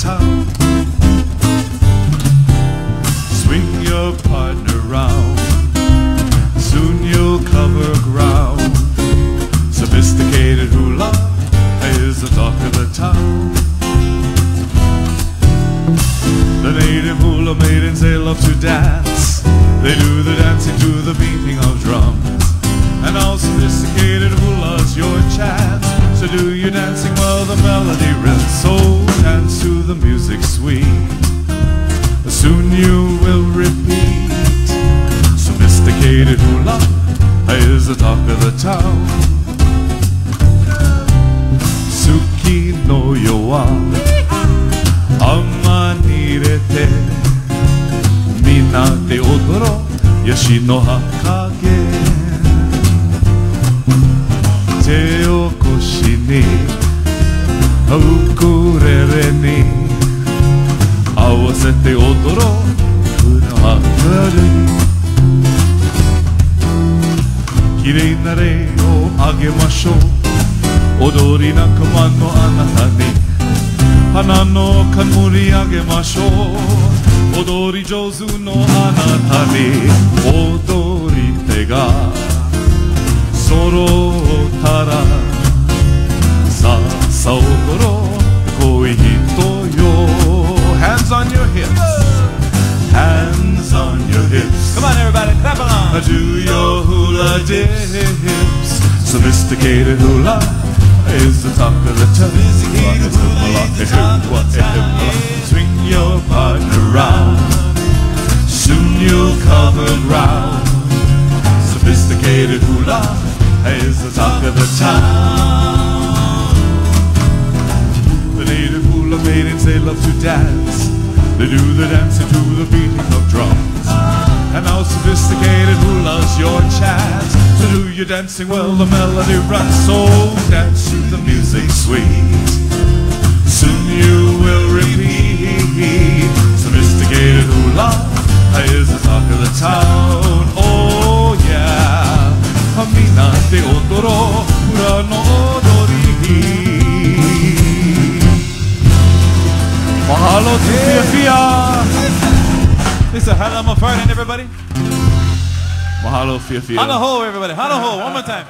town. Swing your partner round, soon you'll cover ground. Sophisticated hula is the talk of the town. The native hula maidens, they love to dance. They do the dancing to the beating of drums. And all sophisticated hula's your chance. So do your dancing while the melody rings. So dance to the music sweet. Soon you will repeat. Sophisticated hula is the talk of the town. Suki no yo wa amma ni irete minna de odoro yashi no hakage. Te o koshi ni ukulele ni awasete odoro funa wakaru ni. Kirei na rei o agemashou, odori nakama no anata ni hana no kan muriagemashou, odori jouzu no anata ni. Odori te ga sorotara sa sa odoro koi hito yo. Hands on your hips, hands on your hips. Come on everybody, clap along. Do your hula dips. Sophisticated hula is the talk of the town. Sophisticated hula is the talk of the town. Swing your partner round, soon you'll cover ground. Sophisticated hula is the talk of the town. The native hula maidens, they love to dance. They do the dancing to the beating of drums. And now sophisticated hula's your chance. So do your dancing while the melody runs. So dance to the music sweet. Soon you will repeat. Sophisticated hula is the talk of the town. Oh yeah, mina de odoro hula no odori. Mahalo to Fia Fia. This is a Hailama Farden, everybody. Mahalo Fia Fia. On the hole, everybody. On the hole. One more time.